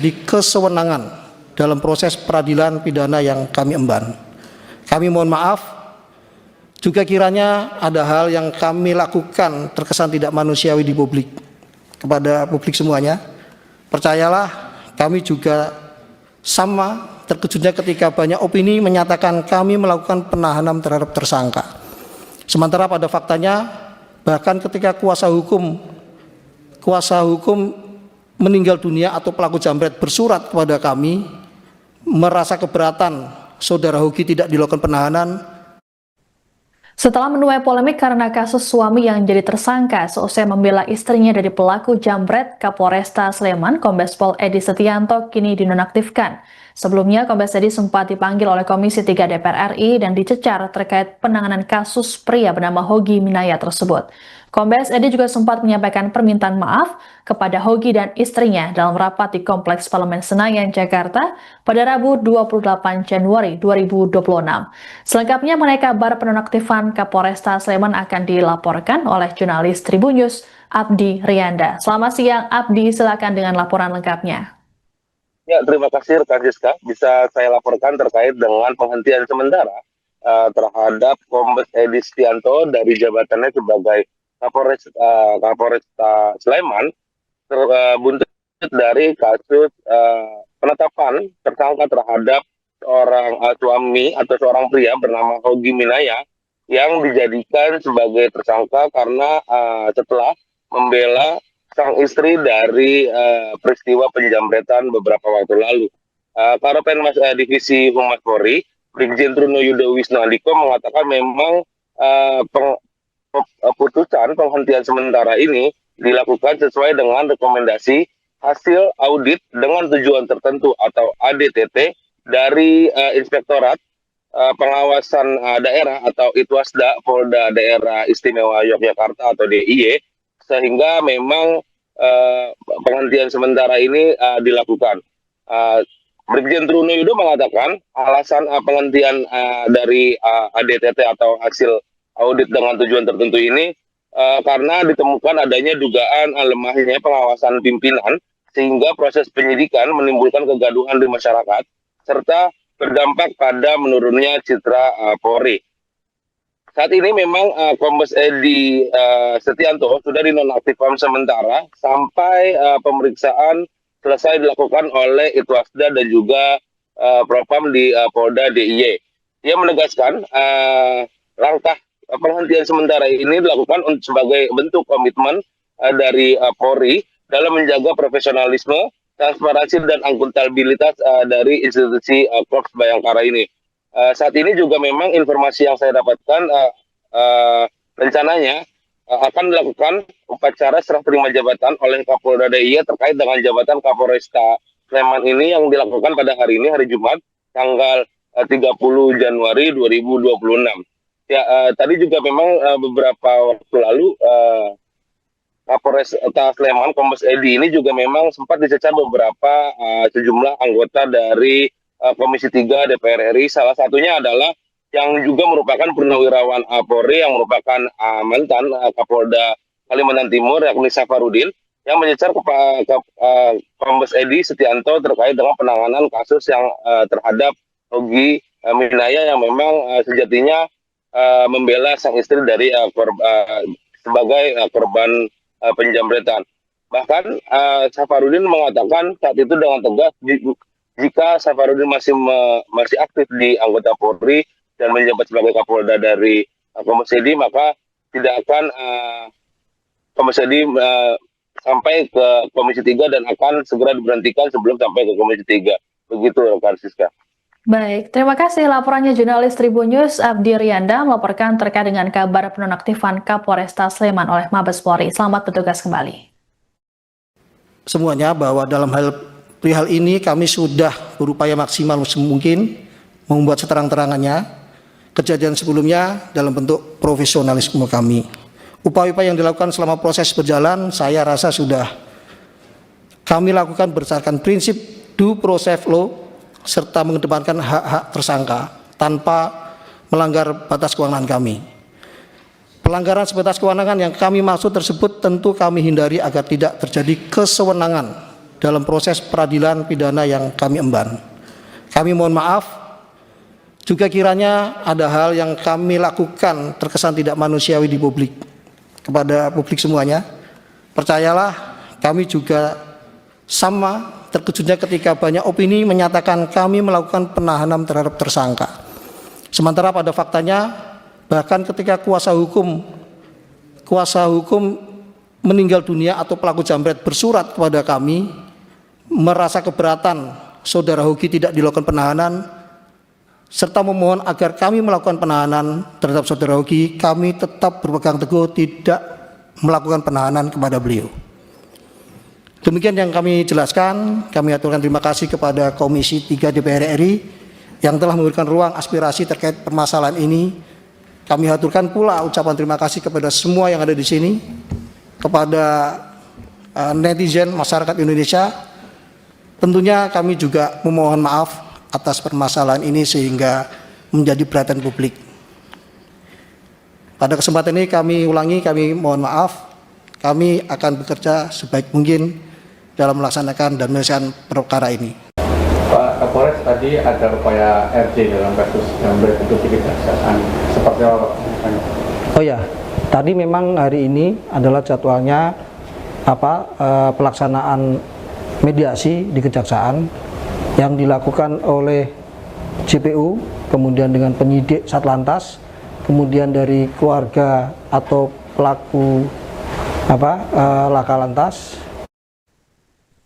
di kesewenangan dalam proses peradilan pidana yang kami emban. Kami mohon maaf juga kiranya ada hal yang kami lakukan terkesan tidak manusiawi di publik. Kepada publik semuanya, percayalah kami juga sama terkejutnya ketika banyak opini menyatakan kami melakukan penahanan terhadap tersangka. Sementara pada faktanya bahkan ketika kuasa hukum meninggal dunia atau pelaku jambret bersurat kepada kami merasa keberatan saudara Hogi tidak dilakukan penahanan. Setelah menuai polemik karena kasus suami yang jadi tersangka seusai membela istrinya dari pelaku jambret, Kapolresta Sleman, Kombes Pol Edi Setianto kini dinonaktifkan. Sebelumnya, Kombes Edi sempat dipanggil oleh Komisi 3 DPR RI dan dicecar terkait penanganan kasus pria bernama Hogi Minaya tersebut. Kombes Edi juga sempat menyampaikan permintaan maaf kepada Hogi dan istrinya dalam rapat di Kompleks Parlemen Senayan, Jakarta pada Rabu 28 Januari 2026. Selengkapnya mengenai kabar penonaktifan Kapolresta Sleman akan dilaporkan oleh jurnalis Tribunnews Abdi Rianda. Selamat siang Abdi, silakan dengan laporan lengkapnya. Ya, terima kasih rekan Siska. Bisa saya laporkan terkait dengan penghentian sementara terhadap Kombes Edi Setianto dari jabatannya sebagai Kapolresta Sleman buntut dari kasus penetapan tersangka terhadap seorang suami atau seorang pria bernama Hogi Minaya yang dijadikan sebagai tersangka karena setelah membela sang istri dari peristiwa penjambretan beberapa waktu lalu. Karopenmas Divisi Humas Polri, Brigjen Truno Yudo Wisnu Andiko mengatakan memang putusan penghentian sementara ini dilakukan sesuai dengan rekomendasi hasil audit dengan tujuan tertentu atau ADTT dari Inspektorat Pengawasan Daerah atau Itwasda Polda Daerah Istimewa Yogyakarta atau DIY, sehingga memang penghentian sementara ini dilakukan. Brigjen Truno Yudo mengatakan alasan penghentian dari ADTT atau hasil audit dengan tujuan tertentu ini karena ditemukan adanya dugaan lemahnya pengawasan pimpinan sehingga proses penyidikan menimbulkan kegaduhan di masyarakat serta berdampak pada menurunnya citra Polri. Saat ini memang Kombes Edi Setianto sudah dinonaktifkan sementara sampai pemeriksaan selesai dilakukan oleh Itwasda dan juga Propam di Polda DIY. Ia menegaskan langkah penghentian sementara ini dilakukan sebagai bentuk komitmen dari Polri dalam menjaga profesionalisme, transparansi, dan akuntabilitas dari institusi Korps Bayangkara ini. Saat ini juga memang informasi yang saya dapatkan rencananya akan dilakukan upacara serah terima jabatan oleh Kapolda DIY terkait dengan jabatan Kapolresta Sleman ini yang dilakukan pada hari ini, hari Jumat, tanggal 30 Januari 2026. Ya, tadi juga memang beberapa waktu lalu Kapolresta Sleman, Kombes Edi ini juga memang sempat dicecar beberapa sejumlah anggota dari Komisi 3 DPR RI. Salah satunya adalah yang juga merupakan purnawirawan Polri yang merupakan mantan Kapolda Kalimantan Timur, yakni Safarudin, yang mencecar Kombes Edi Setianto terkait dengan penanganan kasus yang terhadap Hogi Minaya yang memang sejatinya membela sang istri dari sebagai korban penjambretan. Bahkan Safarudin mengatakan saat itu dengan tegas jika Safarudin masih aktif di anggota Polri dan menjabat sebagai Kapolda dari Kombes Edi, maka tidak akan Kombes Edi sampai ke Komisi 3 dan akan segera diberhentikan sebelum sampai ke Komisi 3. Begitu, rekan Siska. Baik, terima kasih laporannya jurnalis Tribunnews Abdi Rianda melaporkan terkait dengan kabar penonaktifan Kapolresta Sleman oleh Mabes Polri. Selamat bertugas kembali. Semuanya bahwa dalam perihal ini kami sudah berupaya maksimal mungkin membuat seterang-terangannya kejadian sebelumnya dalam bentuk profesionalisme kami. Upaya-upaya yang dilakukan selama proses berjalan saya rasa sudah kami lakukan berdasarkan prinsip due process law serta mengedepankan hak-hak tersangka tanpa melanggar batas kewenangan kami. Pelanggaran sebatas kewenangan yang kami maksud tersebut tentu kami hindari agar tidak terjadi kesewenangan dalam proses peradilan pidana yang kami emban. Kami mohon maaf juga kiranya ada hal yang kami lakukan terkesan tidak manusiawi di publik. Kepada publik semuanya, percayalah kami juga sama terkejutnya ketika banyak opini menyatakan kami melakukan penahanan terhadap tersangka. Sementara pada faktanya bahkan ketika kuasa hukum meninggal dunia atau pelaku jambret bersurat kepada kami merasa keberatan saudara Hoki tidak dilakukan penahanan serta memohon agar kami melakukan penahanan terhadap saudara Hoki, kami tetap berpegang teguh tidak melakukan penahanan kepada beliau. Demikian yang kami jelaskan. Kami aturkan terima kasih kepada Komisi 3 DPR RI yang telah memberikan ruang aspirasi terkait permasalahan ini. Kami aturkan pula ucapan terima kasih kepada semua yang ada di sini, kepada netizen masyarakat Indonesia. Tentunya kami juga memohon maaf atas permasalahan ini sehingga menjadi perhatian publik. Pada kesempatan ini kami ulangi, kami mohon maaf. Kami akan bekerja sebaik mungkin dalam melaksanakan dan menyelesaikan perkara ini. Pak Kapolres, tadi ada upaya RJ dalam kasus jambret itu di kejaksaan. Seperti apa Pak? Oh ya, tadi memang hari ini adalah jadwalnya pelaksanaan mediasi di kejaksaan yang dilakukan oleh JPU, kemudian dengan penyidik Satlantas, kemudian dari keluarga atau pelaku laka lantas.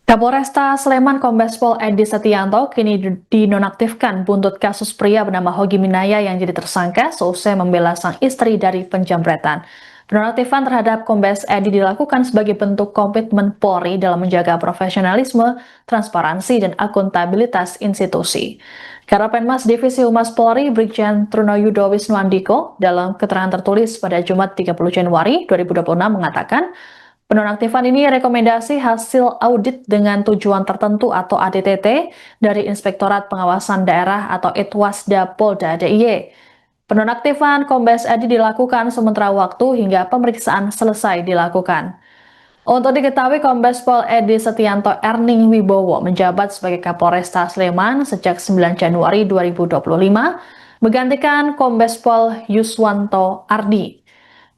Kapolresta Sleman Kombes Pol Edi Setianto kini dinonaktifkan buntut kasus pria bernama Hogi Minaya yang jadi tersangka seusai membela sang istri dari penjambretan. Penonaktifan terhadap Kombes Edi dilakukan sebagai bentuk komitmen Polri dalam menjaga profesionalisme, transparansi, dan akuntabilitas institusi. Karopenmas Divisi Humas Polri Brigjen Trunoyudo Wisnuandiko dalam keterangan tertulis pada Jumat 30 Januari 2026 mengatakan, penonaktifan ini rekomendasi hasil audit dengan tujuan tertentu atau ADTT dari Inspektorat Pengawasan Daerah atau Itwasda Polda DIY. Penonaktifan Kombes Edi dilakukan sementara waktu hingga pemeriksaan selesai dilakukan. Untuk diketahui, Kombes Pol Edi Setianto Erning Wibowo menjabat sebagai Kapolresta Sleman sejak 9 Januari 2025, menggantikan Kombes Pol Yuswanto Ardi.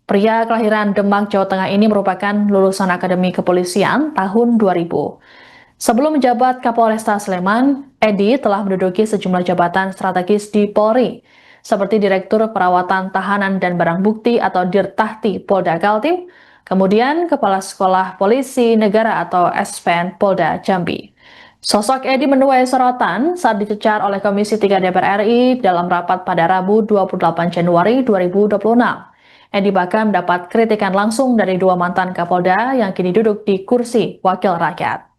Pria kelahiran Demak, Jawa Tengah ini merupakan lulusan Akademi Kepolisian tahun 2000. Sebelum menjabat Kapolresta Sleman, Edi telah menduduki sejumlah jabatan strategis di Polri, seperti Direktur Perawatan Tahanan dan Barang Bukti atau Dirtahti Polda Kaltim, kemudian Kepala Sekolah Polisi Negara atau SPN Polda Jambi. Sosok Edi menuai sorotan saat dicecar oleh Komisi 3 DPR RI dalam rapat pada Rabu 28 Januari 2026. Edi bahkan mendapat kritikan langsung dari dua mantan Kapolda yang kini duduk di kursi Wakil Rakyat.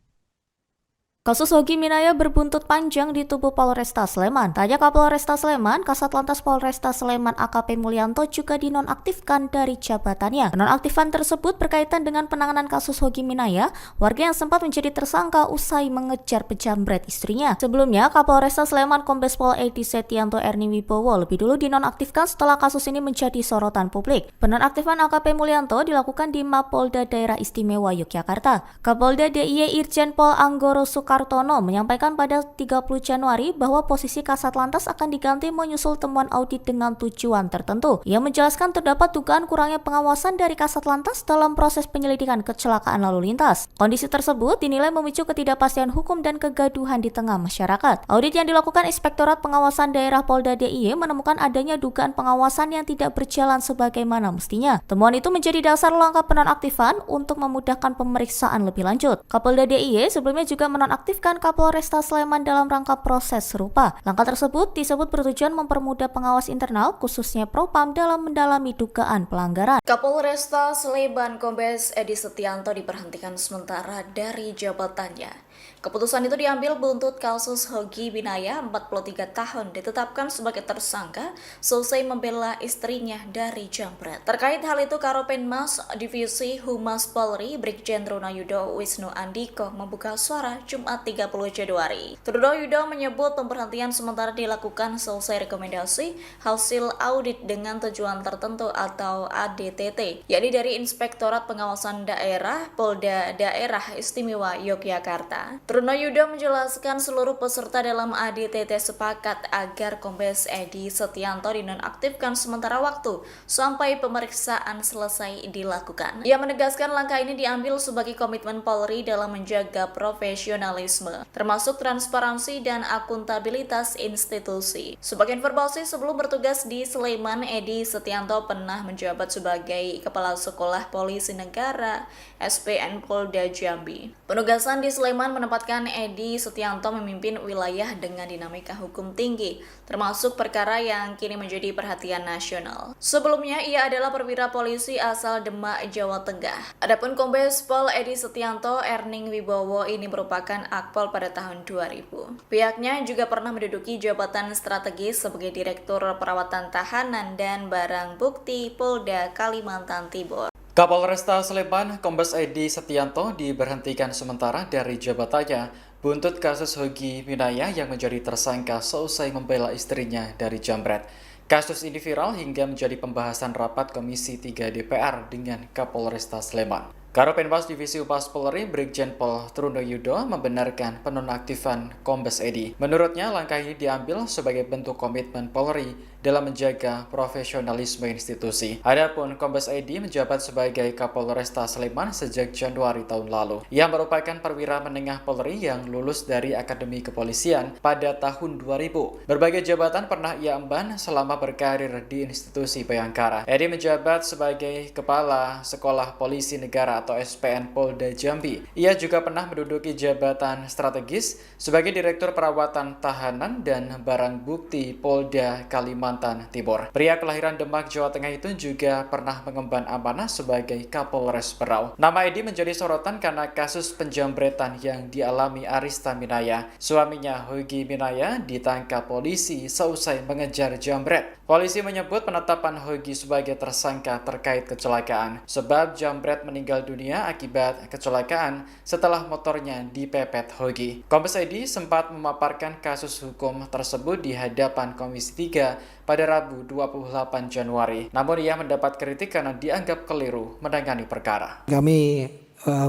Kasus Hogi Minaya berbuntut panjang di tubuh Polresta Sleman. Tanya Kapolresta Sleman, Kasat Lantas Polresta Sleman AKP Mulyanto juga dinonaktifkan dari jabatannya. Penonaktifan tersebut berkaitan dengan penanganan kasus Hogi Minaya, warga yang sempat menjadi tersangka usai mengejar pejambret istrinya. Sebelumnya, Kapolresta Sleman Kombes Pol Edi Setianto Erning Wibowo lebih dulu dinonaktifkan setelah kasus ini menjadi sorotan publik. Penonaktifan AKP Mulyanto dilakukan di Mapolda Daerah Istimewa Yogyakarta. Kapolda DIY Irjen Pol Anggoro Soekartono menyampaikan pada 30 Januari bahwa posisi Kasat Lantas akan diganti menyusul temuan audit dengan tujuan tertentu. Ia menjelaskan terdapat dugaan kurangnya pengawasan dari Kasat Lantas dalam proses penyelidikan kecelakaan lalu lintas. Kondisi tersebut dinilai memicu ketidakpastian hukum dan kegaduhan di tengah masyarakat. Audit yang dilakukan Inspektorat Pengawasan Daerah Polda DIY menemukan adanya dugaan pengawasan yang tidak berjalan sebagaimana mestinya. Temuan itu menjadi dasar langkah penonaktifan untuk memudahkan pemeriksaan lebih lanjut. Kapolda DIY sebelumnya juga menonaktifkan Kapolresta Sleman dalam rangka proses serupa. Langkah tersebut disebut bertujuan mempermudah pengawas internal, khususnya Propam dalam mendalami dugaan pelanggaran. Kapolresta Sleman Kombes Edi Setianto diberhentikan sementara dari jabatannya. Keputusan itu diambil buntut kasus Hogi Winaya 43 tahun ditetapkan sebagai tersangka selesai membela istrinya dari jambret. Terkait hal itu, Karopenmas Divisi Humas Polri Brigjen Trunoyudo Wisnu Andiko membuka suara Jumat 30 Januari. Trunoyudo menyebut pemberhentian sementara dilakukan selesai rekomendasi hasil audit dengan tujuan tertentu atau ADTT, yakni dari Inspektorat Pengawasan Daerah Polda Daerah Istimewa Yogyakarta. Trunoyudo menjelaskan seluruh peserta dalam ADTT sepakat agar Kombes Edi Setianto dinonaktifkan sementara waktu sampai pemeriksaan selesai dilakukan. Ia menegaskan langkah ini diambil sebagai komitmen Polri dalam menjaga profesionalisme, termasuk transparansi dan akuntabilitas institusi. Sebagai informasi, sebelum bertugas di Sleman, Edi Setianto pernah menjabat sebagai Kepala Sekolah Polisi Negara SPN Polda Jambi. Penugasan di Sleman menempatkan Edi Setianto memimpin wilayah dengan dinamika hukum tinggi, termasuk perkara yang kini menjadi perhatian nasional. Sebelumnya, ia adalah perwira polisi asal Demak, Jawa Tengah. Adapun Kombes Pol Edi Setianto Erning Wibowo ini merupakan akpol pada tahun 2000. Pihaknya juga pernah menduduki jabatan strategis sebagai Direktur Perawatan Tahanan dan Barang Bukti Polda Kalimantan Timur. Kapolresta Sleman, Kombes Edi Setianto diberhentikan sementara dari jabatannya buntut kasus Hogi Winaya yang menjadi tersangka seusai membela istrinya dari jambret. Kasus ini viral hingga menjadi pembahasan rapat Komisi 3 DPR dengan Kapolresta Sleman. Karopenmas Divisi Humas Polri Brigjen Pol Trunoyudo membenarkan penonaktifan Kombes Edi. Menurutnya, langkah ini diambil sebagai bentuk komitmen Polri dalam menjaga profesionalisme institusi. Adapun Kombes Edi menjabat sebagai Kapolresta Sleman sejak Januari tahun lalu. Ia merupakan perwira menengah Polri yang lulus dari Akademi Kepolisian pada tahun 2000. Berbagai jabatan pernah ia emban selama berkarir di institusi Bayangkara. Edi menjabat sebagai Kepala Sekolah Polisi Negara atau SPN Polda Jambi. Ia juga pernah menduduki jabatan strategis sebagai Direktur Perawatan Tahanan dan Barang Bukti Polda Kalimantan Timur. Pria kelahiran Demak, Jawa Tengah itu juga pernah mengemban amanah sebagai Kapolres Berau. Nama Edi menjadi sorotan karena kasus penjambretan yang dialami Arista Winaya. Suaminya Hogi Winaya ditangkap polisi seusai mengejar jambret. Polisi menyebut penetapan Hogi sebagai tersangka terkait kecelakaan sebab jambret meninggal dunia akibat kecelakaan setelah motornya dipepet Hogi. Kombes Edi sempat memaparkan kasus hukum tersebut di hadapan Komisi 3 pada Rabu 28 Januari. Namun ia mendapat kritik karena dianggap keliru menangani perkara. Kami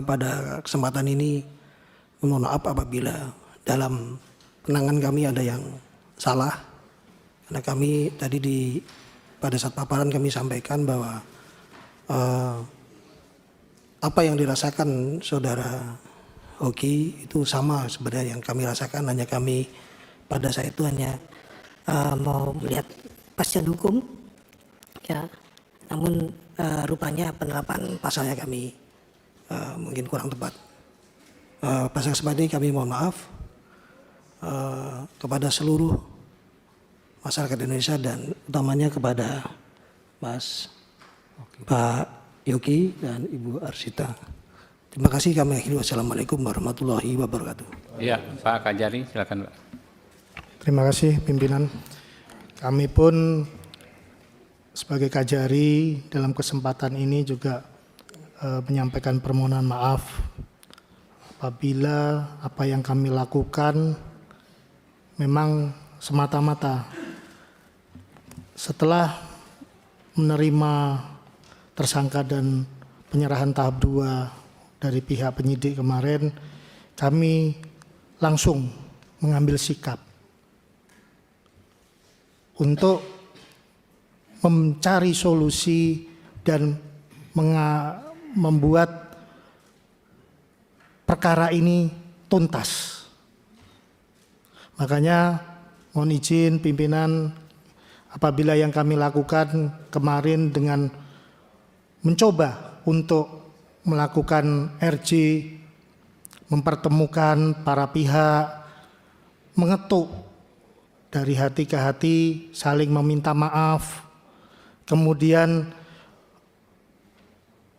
pada kesempatan ini mohon maaf apabila dalam penanganan kami ada yang salah. Karena kami tadi pada saat paparan kami sampaikan bahwa apa yang dirasakan saudara Hoki itu sama sebenarnya yang kami rasakan, hanya kami pada saat itu hanya mau melihat pasca hukum, ya. Namun rupanya penerapan pasalnya kami mungkin kurang tepat. Pada kesempatan ini kami mohon maaf kepada seluruh masyarakat Indonesia dan utamanya kepada Pak Yogi dan Ibu Arsita. Terima kasih, kami akhiri. Wassalamualaikum warahmatullahi wabarakatuh. Iya, Pak Kajari, silakan Pak. Terima kasih pimpinan. Kami pun sebagai Kajari dalam kesempatan ini juga menyampaikan permohonan maaf apabila apa yang kami lakukan memang semata-mata setelah menerima tersangka dan penyerahan tahap 2 dari pihak penyidik kemarin, kami langsung mengambil sikap untuk mencari solusi dan membuat perkara ini tuntas. Makanya mohon izin pimpinan, apabila yang kami lakukan kemarin dengan mencoba untuk melakukan RJ, mempertemukan para pihak, mengetuk dari hati ke hati, saling meminta maaf, kemudian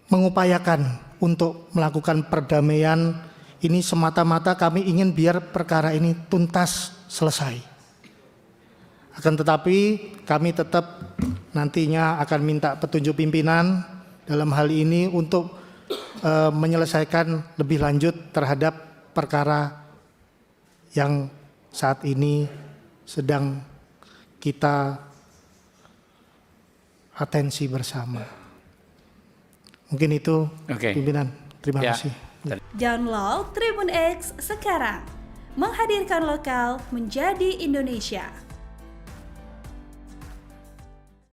mengupayakan untuk melakukan perdamaian, ini semata-mata kami ingin biar perkara ini tuntas selesai. Akan tetapi kami tetap nantinya akan minta petunjuk pimpinan dalam hal ini untuk menyelesaikan lebih lanjut terhadap perkara yang saat ini sedang kita atensi bersama. Mungkin itu pimpinan. Terima kasih. Download Tribun X sekarang. Menghadirkan lokal menjadi Indonesia.